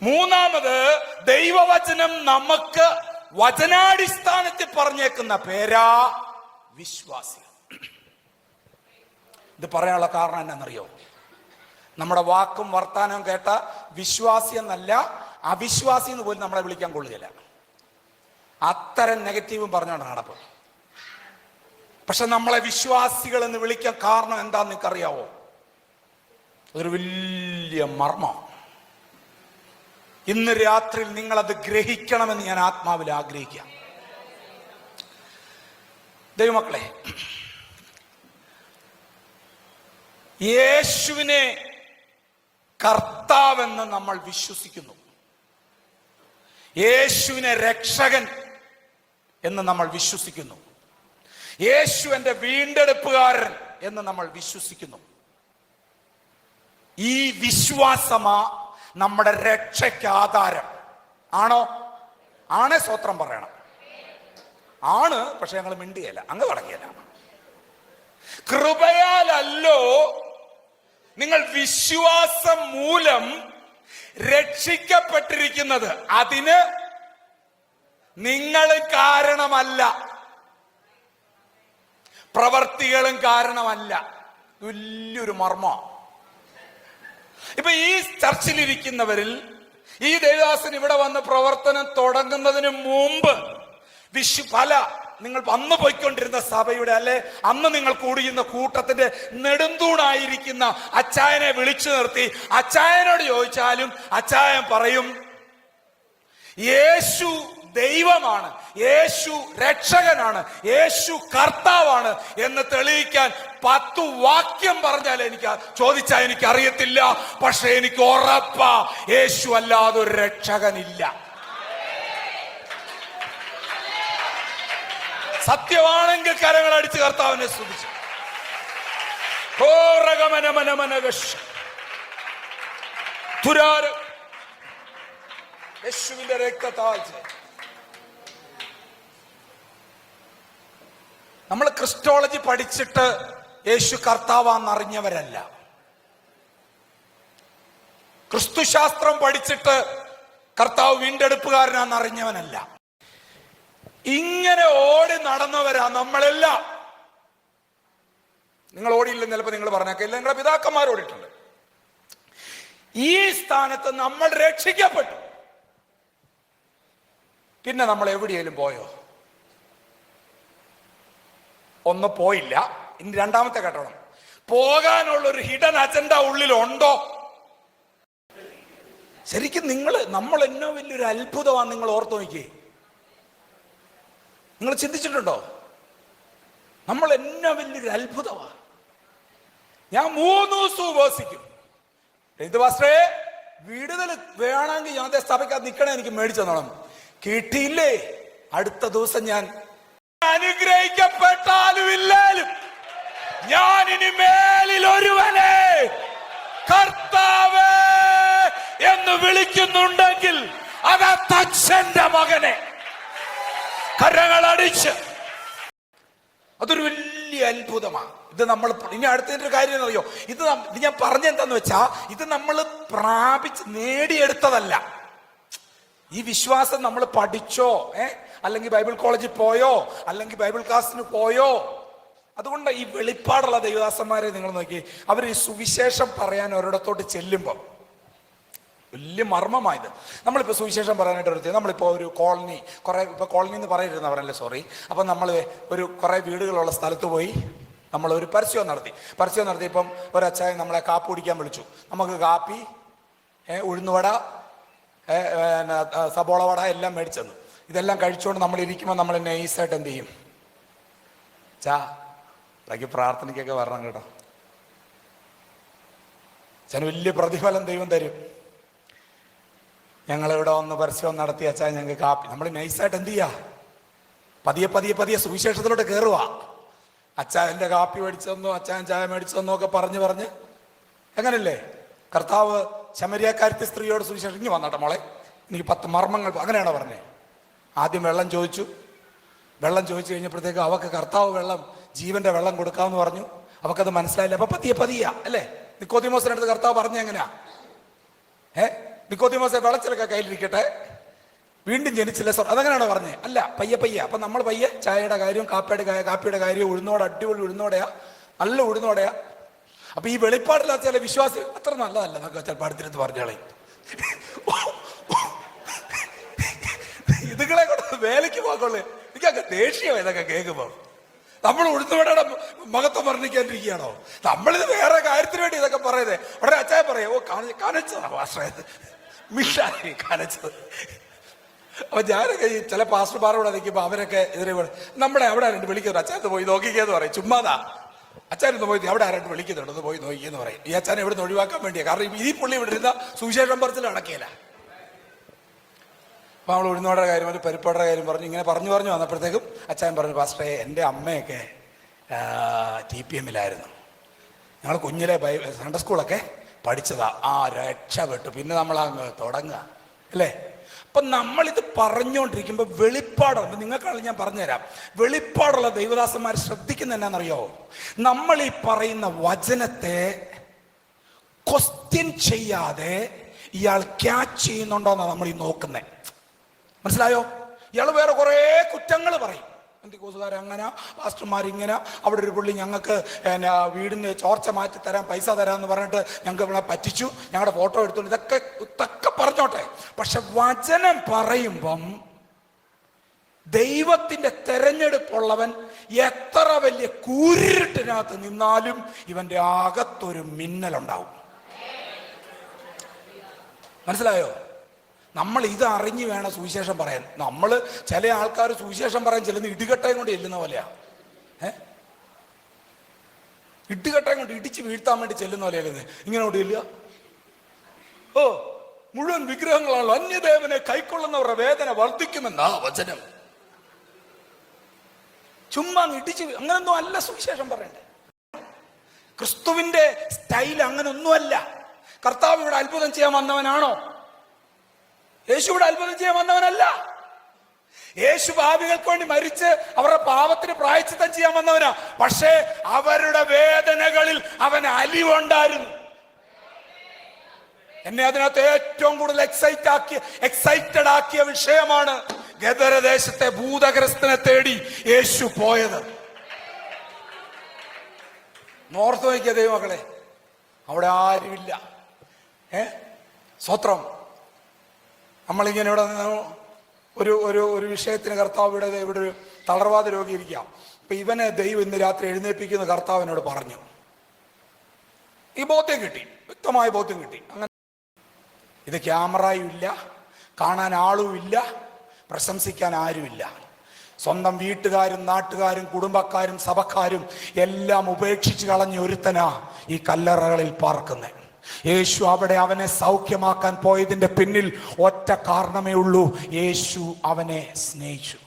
മൂന്നാമത്, ദൈവവചനം നമുക്ക് വചനാടിസ്ഥാനത്തിൽ പറഞ്ഞേക്കുന്ന പേരാ വിശ്വാസി. ഇത് പറയാനുള്ള കാരണം എന്നാണെന്നറിയോ? നമ്മുടെ വാക്കും വർത്താനവും കേട്ട വിശ്വാസി എന്നല്ല, അവിശ്വാസി എന്ന് പോലും നമ്മളെ വിളിക്കാൻ കൊള്ളുകയില്ല. അത്തരം നെഗറ്റീവും പറഞ്ഞുകൊണ്ട് നടപ്പ്. പക്ഷെ നമ്മളെ വിശ്വാസികൾ എന്ന് വിളിക്കാൻ കാരണം എന്താന്ന് നിങ്ങൾക്കറിയാവോ? ഒരു വലിയ മർമ്മം. ഇന്ന് രാത്രിയിൽ നിങ്ങളത് ഗ്രഹിക്കണമെന്ന് ഞാൻ ആത്മാവിൽ ആഗ്രഹിക്കാം. ദൈവമക്കളെ, യേശുവിനെ കർത്താവെന്ന് നമ്മൾ വിശ്വസിക്കുന്നു. യേശുവിനെ രക്ഷകൻ എന്ന് നമ്മൾ വിശ്വസിക്കുന്നു. യേശു എൻ്റെ വീണ്ടെടുപ്പുകാരൻ എന്ന് നമ്മൾ വിശ്വസിക്കുന്നു. ഈ വിശ്വാസമാ നമ്മുടെ രക്ഷയ്ക്ക് ആധാരം. ആണോ? ആണേ സ്വത്രം പറയണം. ആണ്, പക്ഷെ ഞങ്ങൾ മിണ്ടിയല്ല, അങ്ങ് തുടങ്ങിയല്ല. കൃപയാലല്ലോ നിങ്ങൾ വിശ്വാസം മൂലം രക്ഷിക്കപ്പെട്ടിരിക്കുന്നത്. അതിന് നിങ്ങൾ കാരണമല്ല, പ്രവർത്തികളും കാരണമല്ല. വലിയൊരു മർമ്മം. ഇപ്പൊ ഈ ചർച്ചിലിരിക്കുന്നവരിൽ ഈ ദേവദാസൻ ഇവിടെ വന്ന് പ്രവർത്തനം തുടങ്ങുന്നതിന് മുമ്പ് പല നിങ്ങൾ അന്ന് പോയിക്കൊണ്ടിരുന്ന സഭയുടെ അല്ലെ അന്ന് നിങ്ങൾ കൂടിയിരുന്ന കൂട്ടത്തിന്റെ നെടുന്തൂണായിരിക്കുന്ന അച്ചായനെ വിളിച്ചു നിർത്തി അച്ചായനോട് ചോദിച്ചാലും അച്ചായൻ പറയും, യേശു ദൈവമാണ്, യേശു രക്ഷകനാണ്, യേശു കർത്താവാണ് എന്ന് തെളിയിക്കാൻ 10 വാക്യം പറഞ്ഞാൽ ചോദിച്ചാൽ എനിക്ക് അറിയത്തില്ല. പക്ഷെ എനിക്ക് ഉറപ്പാ, യേശു അല്ലാതെ ഒരു രക്ഷകനില്ല. സത്യമാണെങ്കിൽ കരങ്ങൾ അടിച്ച് കർത്താവിനെ സ്തുതിച്ചു. യേശുവിന്റെ രക്തത്താൽ നമ്മൾ ക്രിസ്റ്റോളജി പഠിച്ചിട്ട് യേശു കർത്താവാന്നറിഞ്ഞവരല്ല. ക്രിസ്തുശാസ്ത്രം പഠിച്ചിട്ട് കർത്താവ് വീണ്ടെടുപ്പുകാരനാന്നറിഞ്ഞവനല്ല. ഇങ്ങനെ ഓടി നടന്നവരാ നമ്മളെല്ലാം. നിങ്ങൾ ഓടിയില്ലെന്ന് ചിലപ്പോൾ നിങ്ങൾ പറഞ്ഞേക്കില്ല, നിങ്ങളുടെ പിതാക്കന്മാർ ഓടിയിട്ടുണ്ട്. ഈ സ്ഥാനത്ത് നമ്മൾ രക്ഷിക്കപ്പെട്ടു. പിന്നെ നമ്മൾ എവിടെയെങ്കിലും പോയോ? ഒന്ന് പോയില്ല. ഇനി രണ്ടാമത്തെ ഘട്ടം, പോകാനുള്ളൊരു ഹിഡൻ അജണ്ട ഉള്ളിലുണ്ടോ? ശരിക്കും നമ്മൾ എന്നോ വലിയൊരു അത്ഭുതമാണ്. നിങ്ങൾ ഓർത്തു നോക്കിയേ, നിങ്ങൾ ചിന്തിച്ചിട്ടുണ്ടോ? നമ്മൾ എന്നോ വലിയൊരു അത്ഭുതമാണ്. ഞാൻ 3 ദിവസം ഉപവസിക്കും. ഇത് പാസ്റ്ററേ വിടുതൽ വേണമെങ്കിൽ ഞാൻ സഭയ്ക്കകത്ത് നിൽക്കണേ, എനിക്ക് മേടിച്ചു തന്നോണം. കിട്ടിയില്ലേ, അടുത്ത ദിവസം ഞാൻ അനുഗ്രഹിക്കപ്പെട്ടാലും ഇല്ലാലും ഞാൻ ഇനി മേലിൽ ഒരുവനെ കർത്താവേ എന്ന് വിളിക്കുന്നുണ്ടെങ്കിൽ അത് തച്ചന്റെ മകനെ. കരങ്ങളടിച്ച് അതൊരു വലിയ അത്ഭുതമാണ്. ഇത് നമ്മൾ ഇനി അടുത്തതിന്റെ കാര്യം എന്നറിയോ? ഇത് ഞാൻ പറഞ്ഞെന്താന്ന് വെച്ചാ, ഇത് നമ്മൾ നേടിയെടുത്തതല്ല. ഈ വിശ്വാസം നമ്മൾ പഠിച്ചോ അല്ലെങ്കിൽ ബൈബിൾ കോളേജിൽ പോയോ അല്ലെങ്കിൽ ബൈബിൾ ക്ലാസ്സിന് പോയോ? അതുകൊണ്ട് ഈ വെളിപ്പാടുള്ള ദൈവദാസന്മാരെ നിങ്ങൾ നോക്കി, അവർ ഈ സുവിശേഷം പറയാൻ ഒരിടത്തോട്ട് ചെല്ലുമ്പോൾ വലിയ മർമ്മമായത്. നമ്മളിപ്പോൾ സുവിശേഷം പറയാനായിട്ട് എടുത്ത് നമ്മളിപ്പോൾ ഒരു കോളനി, ഇപ്പോൾ കോളനി എന്ന് പറയരുതെന്ന് പറഞ്ഞല്ലേ, സോറി. അപ്പം നമ്മൾ ഒരു കുറേ വീടുകളുള്ള സ്ഥലത്ത് പോയി നമ്മളൊരു പരസ്യം നടത്തിയപ്പം ഒരച്ചായൻ നമ്മളെ കാപ്പി കുടിക്കാൻ വിളിച്ചു. നമുക്ക് കാപ്പി, ഉഴുന്നുവട, സബോള വട എല്ലാം മേടിച്ചെന്നു. ഇതെല്ലാം കഴിച്ചുകൊണ്ട് നമ്മൾ ഇരിക്കുമ്പോൾ നമ്മൾ നൈസായിട്ട് എന്ത് ചെയ്യും? ഇടയ്ക്ക് പ്രാർത്ഥനയ്ക്കൊക്കെ വരണം കേട്ടോ. വലിയ പ്രതിഫലം ദൈവം തരും. ഞങ്ങളിവിടെ ഒന്ന് പരസ്യം നടത്തി അച്ചാൻ ഞങ്ങൾക്ക് കാപ്പി. നമ്മൾ നൈസായിട്ട് എന്ത് ചെയ്യുക? പതിയെ സുവിശേഷത്തിലോട്ട് കയറുക. അച്ചായൻ്റെ കാപ്പി മേടിച്ചെന്നോ അച്ചായൻ ചായ മേടിച്ചെന്നോ ഒക്കെ പറഞ്ഞ് എങ്ങനല്ലേ? കർത്താവ് ശമരിയക്കാരത്തി സ്ത്രീയോട് സുവിശേഷം, ഇനി വന്നാട്ടെ മോളെ, എനിക്ക് 10 മർമ്മങ്ങൾ, അങ്ങനെയാണോ പറഞ്ഞേ? ആദ്യം വെള്ളം ചോദിച്ചു കഴിഞ്ഞപ്പോഴത്തേക്ക് അവക്ക് കർത്താവ് ജീവന്റെ വെള്ളം കൊടുക്കാമെന്ന് പറഞ്ഞു. അവക്കത് മനസ്സിലായില്ല. അപ്പൊ പതിയ അല്ലേ? നിക്കോദിമോസിനടുത്ത് കർത്താവ് പറഞ്ഞ എങ്ങനെയാ? നിക്കോദിമോസേ വിളച്ചിലൊക്കെ കയ്യിലിരിക്കട്ടെ, വീണ്ടും ജനിച്ചില്ല. അതങ്ങനെയാണോ പറഞ്ഞത്? അല്ല, പയ്യെ പയ്യെ. അപ്പൊ നമ്മൾ പയ്യെ ചായയുടെ കാര്യം, കാപ്പിയുടെ കാര്യം, ഉഴുന്നോടെ, അടിപൊളി ഉഴുന്നോടെയാ, നല്ല ഉഴുന്നോടെയാ. അപ്പൊ ഈ വെളിപ്പാടില്ലാത്ത ചില വിശ്വാസി അത്ര നല്ലതല്ല എന്നൊക്കെ ചിലപ്പോൾ അടുത്തിരുന്ന് പറഞ്ഞാളെ. ഇതുങ്ങളെ കൊണ്ട് വേലയ്ക്ക് പോകൊള്ളു. എനിക്കൊക്കെ ദേഷ്യം ഇതൊക്കെ കേൾക്കുമ്പോ. നമ്മൾ ഉഴുന്നുവടയുടെ മഹത്വം വർണ്ണിക്കാണ്ടിരിക്കുകയാണോ? നമ്മളിത് വേറെ കാര്യത്തിന് വേണ്ടി ഇതൊക്കെ പറയുന്നത്. ഉടനെ അച്ചായ പറയാം, ഓ കാണിച്ചതാ പാസ്റ്റർ, മിഷായി കാണിച്ചത്. അപ്പൊ ഞാനൊക്കെ ഈ ചില പാസ്റ്റർമാരോടെ നിൽക്കുമ്പോ അവരൊക്കെ എതിരെ നമ്മുടെ അവിടെ ആരും വിളിക്കുന്നു, അച്ഛനത്ത് പോയി നോക്കിക്കേന്ന് പറയും. ചുമ്മാതാ, അച്ഛനൊന്ന് പോയി അവിടെ ആരായിട്ട് വിളിക്കുന്നുണ്ടെന്ന് പോയി നോക്കിയെന്ന് പറയും. ഈ അച്ഛനെ ഇവിടെ നിന്ന് ഒഴിവാക്കാൻ വേണ്ടിയാ. കാരണം ഈ പുള്ളി ഇവിടെ ഇരുന്ന സുവിശേഷം പറച്ചിൽ നടക്കില്ല. അപ്പൊ നമ്മൾ ഉഴുന്നോടെ കാര്യം, ഒരു പരിപ്പാടുടെ കാര്യം പറഞ്ഞു. ഇങ്ങനെ പറഞ്ഞു വന്നപ്പോഴത്തേക്കും അച്ഛൻ പറഞ്ഞു, പാസ്റ്ററെ എൻ്റെ അമ്മയൊക്കെ TPM-ലായിരുന്നു, ഞങ്ങൾ കുഞ്ഞിലെ സൺഡേ സ്കൂളൊക്കെ പഠിച്ചതാ. രക്ഷപ്പെട്ടു. പിന്നെ നമ്മളങ്ങ് തുടങ്ങുക അല്ലേ? അപ്പൊ നമ്മളിത് പറഞ്ഞുകൊണ്ടിരിക്കുമ്പോൾ വെളിപ്പാടുണ്ട്. നിങ്ങൾക്കാണ് ഞാൻ പറഞ്ഞുതരാം. വെളിപ്പാടുള്ള ദൈവദാസന്മാർ ശ്രദ്ധിക്കുന്ന എന്നാണെന്നറിയോ? നമ്മൾ ഈ പറയുന്ന വചനത്തെ ക്വസ്റ്റ്യൻ ചെയ്യാതെ ഇയാൾ ക്യാച്ച് ചെയ്യുന്നുണ്ടോന്നാണ് നമ്മൾ ഈ നോക്കുന്നത്. മനസ്സിലായോ? ഇയാൾ വേറെ കുറേ കുറ്റങ്ങൾ പറയും. എന്തിക്കോസുകാരങ്ങനെ, പാസ്റ്റർമാരിങ്ങനെ, അവിടെ ഒരു പുള്ളി ഞങ്ങൾക്ക് വീടിന് ചോർച്ച മാറ്റി തരാം, പൈസ തരാമെന്ന് പറഞ്ഞിട്ട് ഞങ്ങൾക്ക് ഇവിടെ പറ്റിച്ചു, ഞങ്ങളുടെ ഫോട്ടോ എടുത്തു. ഇതൊക്കെ പറഞ്ഞോട്ടെ. പക്ഷെ വചനം പറയുമ്പം ദൈവത്തിന്റെ തെരഞ്ഞെടുപ്പുള്ളവൻ എത്ര വലിയ കൂരിരുട്ടിനകത്ത് നിന്നാലും ഇവന്റെ അകത്തൊരു മിന്നലുണ്ടാവും. മനസ്സിലായോ? നമ്മൾ ഇത് അറിഞ്ഞു വേണം സുവിശേഷം പറയാൻ. നമ്മൾ ചില ആൾക്കാർ സുവിശേഷം പറയാൻ ചെല്ലുന്ന ഇടികട്ടയും കൊണ്ട് ചെല്ലുന്ന പോലെയാ. ഇടികട്ടയും കൊണ്ട് ഇടിച്ച് വീഴ്ത്താൻ വേണ്ടി ചെല്ലുന്ന പോലെയല്ലേ ഇങ്ങനെ കൊണ്ട് ചെല്ലുക. മുഴുവൻ വിഗ്രഹങ്ങളാണല്ലോ. അന്യദേവനെ കൈക്കൊള്ളുന്നവരുടെ വേദന വർദ്ധിക്കുമെന്നാ വചനം. ചുമ്മാ ഇടിച്ച് അങ്ങനൊന്നും അല്ല സുവിശേഷം പറയണ്ടേ. ക്രിസ്തുവിന്റെ സ്റ്റൈൽ അങ്ങനൊന്നുമല്ല. കർത്താവ് ഇവിടെ അത്ഭുതം ചെയ്യാൻ വന്നവനാണോ? യേശു ഇവിടെ അത്ഭുതം ചെയ്യാൻ വന്നവനല്ല. യേശു പാപികൾക്ക് വേണ്ടി മരിച്ച് അവരുടെ പാപത്തിന് പ്രായശ്ചിത്തം ചെയ്യാൻ വന്നവനാ. പക്ഷേ അവരുടെ വേദനകളിൽ അവൻ അലിവുണ്ടായിരുന്നു. എന്നെ അതിനകത്ത് ഏറ്റവും കൂടുതൽ എക്സൈറ്റഡ് ആക്കിയ വിഷയമാണ് ഗദരദേശത്തെ ഭൂതഗ്രസ്തനെ തേടി യേശു പോയത്. നോർത്ത് നോക്കിയ ദൈവമക്കളെ, അവിടെ ആരുമില്ല. സ്വത്രം. നമ്മളിങ്ങനെ ഇവിടെ ഒരു വിഷയത്തിന് കർത്താവ് ഇവിടെ ഒരു തളർവാദ രോഗി ഇരിക്കാം. അപ്പൊ ഇവനെ ദൈവം ഇന്ന് രാത്രി എഴുന്നേൽപ്പിക്കുന്ന കർത്താവിനോട് പറഞ്ഞു. ഈ ബോധ്യം കിട്ടി, വ്യക്തമായ ബോധ്യം കിട്ടി. അങ്ങനെ ഇത് ക്യാമറയും ഇല്ല, കാണാൻ ആളുമില്ല, പ്രശംസിക്കാൻ ആരുമില്ല. സ്വന്തം വീട്ടുകാരും നാട്ടുകാരും കുടുംബക്കാരും സഭക്കാരും എല്ലാം ഉപേക്ഷിച്ച് കളഞ്ഞ ഒരുത്തനാ ഈ കല്ലറകളിൽ പാർക്കുന്നത്. യേശു അവിടെ അവനെ സൗഖ്യമാക്കാൻ പോയതിന്റെ പിന്നിൽ ഒറ്റ കാരണമേ ഉള്ളൂ. യേശു അവനെ സ്നേഹിച്ചു.